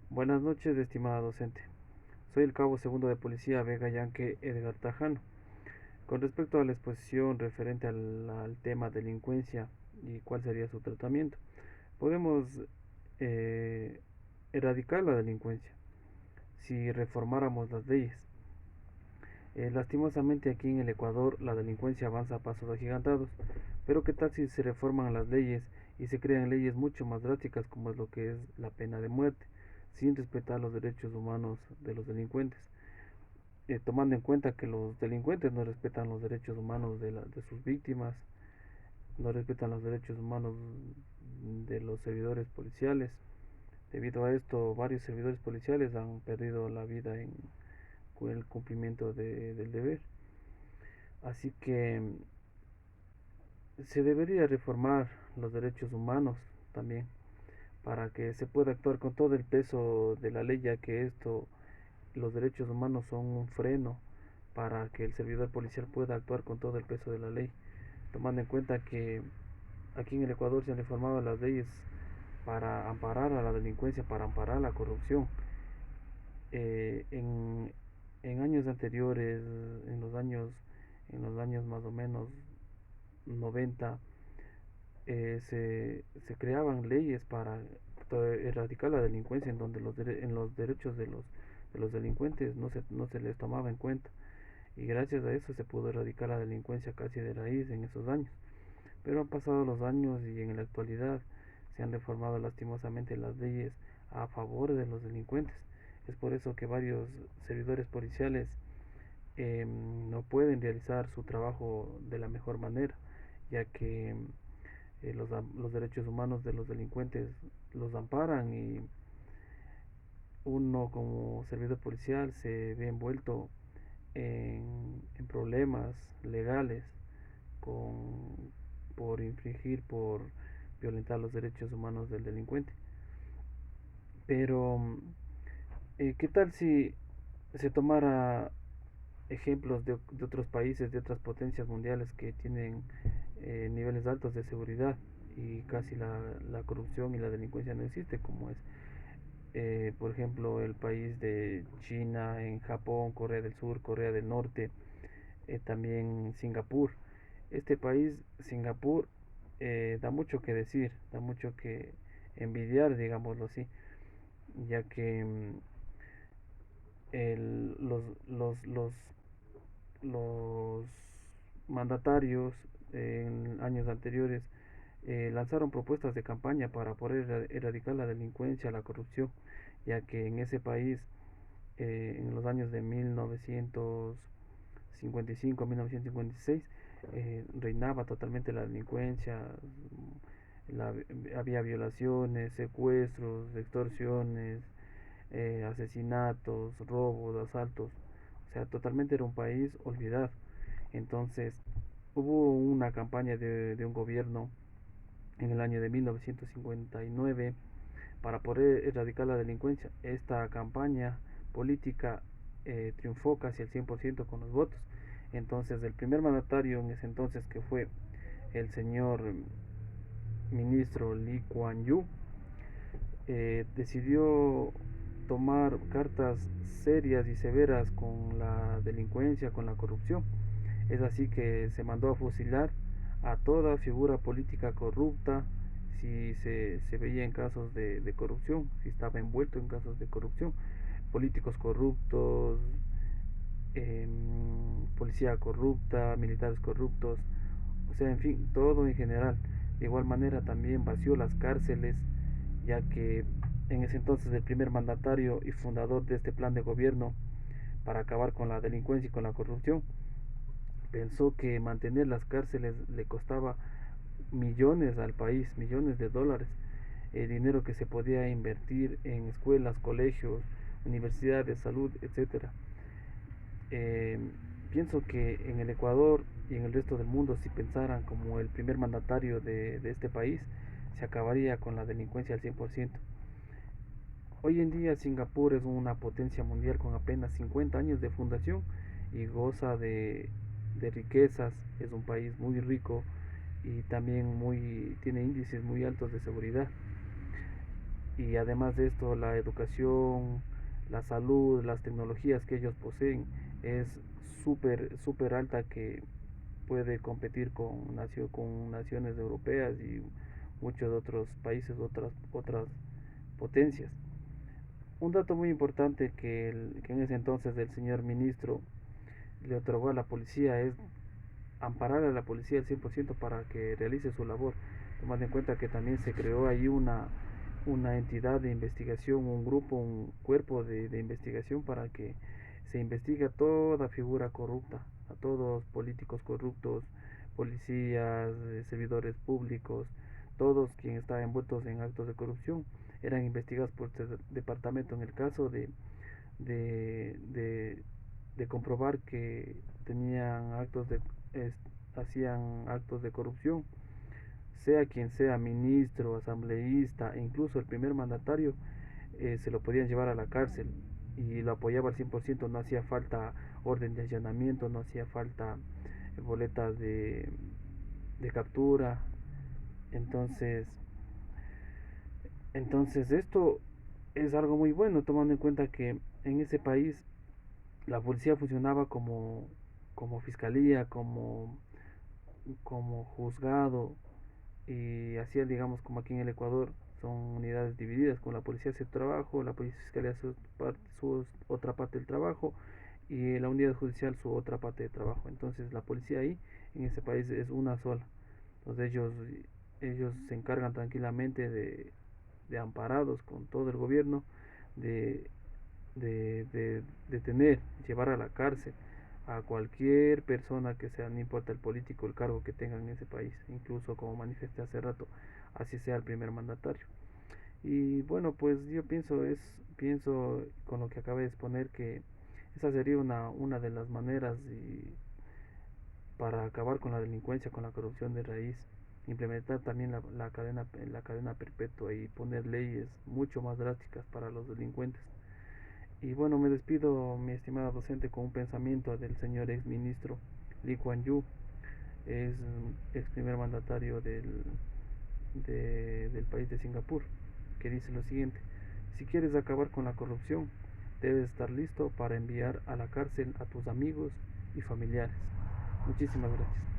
Buenas noches, estimada docente. Soy el cabo segundo de policía Vega Yanque Edgar Tajano. Con respecto a la exposición referente al tema delincuencia y cuál sería su tratamiento, podemos eh, erradicar la delincuencia si reformáramos las leyes. Lastimosamente aquí en el Ecuador la delincuencia avanza a pasos agigantados, pero ¿qué tal si se reforman las leyes y se crean leyes mucho más drásticas como es lo que es la pena de muerte, sin respetar los derechos humanos de los delincuentes? Tomando en cuenta que los delincuentes no respetan los derechos humanos de sus víctimas, no respetan los derechos humanos de los servidores policiales. Debido a esto, varios servidores policiales han perdido la vida con el cumplimiento del deber. Así que se debería reformar los derechos humanos también para que se pueda actuar con todo el peso de la ley, ya que los derechos humanos son un freno para que el servidor policial pueda actuar con todo el peso de la ley, tomando en cuenta que aquí en el Ecuador se han reformado las leyes para amparar a la delincuencia, para amparar la corrupción. Eh, en, en años anteriores, en los años más o menos 90, se creaban leyes para erradicar la delincuencia en donde en los derechos de los delincuentes no se les tomaba en cuenta, y gracias a eso se pudo erradicar la delincuencia casi de raíz en esos años. Pero han pasado los años y en la actualidad se han reformado lastimosamente las leyes a favor de los delincuentes. Es por eso que varios servidores policiales no pueden realizar su trabajo de la mejor manera, ya que los derechos humanos de los delincuentes los amparan, y uno como servidor policial se ve envuelto en problemas legales con, por violentar los derechos humanos del delincuente. Pero, ¿qué tal si se tomara ejemplos de otros países, de otras potencias mundiales que tienen niveles altos de seguridad y casi la corrupción y la delincuencia no existe, como es, por ejemplo, el país de China, en Japón, Corea del Sur, Corea del Norte, también Singapur? Este país, Singapur, da mucho que decir, da mucho que envidiar, digámoslo así, ya que el, los mandatarios en años anteriores lanzaron propuestas de campaña para poder erradicar la delincuencia, la corrupción, ya que en ese país, en los años de 1955 a 1956, reinaba totalmente la delincuencia. la, Había violaciones, secuestros, extorsiones, asesinatos, robos, asaltos. O sea, totalmente era un país olvidado. Entonces, hubo una campaña de un gobierno en el año de 1959 para poder erradicar la delincuencia. Esta campaña política triunfó casi al 100% con los votos. Entonces, el primer mandatario en ese entonces, que fue el señor ministro Lee Kuan Yew, decidió tomar cartas serias y severas con la delincuencia, con la corrupción. Es así que se mandó a fusilar a toda figura política corrupta si se veía en casos de corrupción, si estaba envuelto en casos de corrupción, políticos corruptos, policía corrupta, militares corruptos, o sea, en fin, todo en general. De igual manera también vació las cárceles, ya que en ese entonces el primer mandatario y fundador de este plan de gobierno para acabar con la delincuencia y con la corrupción pensó que mantener las cárceles le costaba millones al país, millones de dólares, dinero que se podía invertir en escuelas, colegios, universidades, salud, etcétera. Eh, Pienso que en el Ecuador y en el resto del mundo, si pensaran como el primer mandatario de este país, se acabaría con la delincuencia al 100%. Hoy en día Singapur es una potencia mundial con apenas 50 años de fundación y goza de riquezas, es un país muy rico y también tiene índices muy altos de seguridad. y además de esto la educación, la salud, las tecnologías que ellos poseen es súper alta, que puede competir con naciones europeas y muchos otros países, otras potencias. Un dato muy importante que en ese entonces el señor ministro le otorgó a la policía es amparar a la policía al 100% para que realice su labor, tomando en cuenta que también se creó ahí una entidad de investigación, un grupo, un cuerpo de investigación para que se investigue a toda figura corrupta, a todos políticos corruptos, policías, servidores públicos, todos quienes estaban envueltos en actos de corrupción eran investigados por este departamento. En el caso de, de, de comprobar que tenían hacían actos de corrupción, sea quien sea, ministro, asambleísta e incluso el primer mandatario, se lo podían llevar a la cárcel y lo apoyaba al 100%. No hacía falta orden de allanamiento, no hacía falta boletas de captura. Entonces, entonces esto es algo muy bueno, tomando en cuenta que en ese país la policía funcionaba como fiscalía, como juzgado, y hacía, digamos, como aquí en el Ecuador, son unidades divididas, con la policía hace su trabajo, la policía fiscalía hace su otra parte del trabajo, y la unidad judicial su otra parte de trabajo. Entonces la policía ahí en ese país es una sola. Entonces ellos se encargan tranquilamente de amparados con todo el gobierno, de, de detener, llevar a la cárcel a cualquier persona que sea, no importa el político, el cargo que tenga en ese país, incluso como manifesté hace rato, así sea el primer mandatario. Y bueno, pues yo pienso con lo que acabé de exponer que esa sería una de las maneras para acabar con la delincuencia, con la corrupción de raíz. Implementar también la cadena perpetua y poner leyes mucho más drásticas para los delincuentes. Y bueno, me despido, mi estimada docente, con un pensamiento del señor ex ministro Lee Kuan Yew, es ex primer mandatario del país de Singapur, que dice lo siguiente: si quieres acabar con la corrupción, debes estar listo para enviar a la cárcel a tus amigos y familiares. Muchísimas gracias.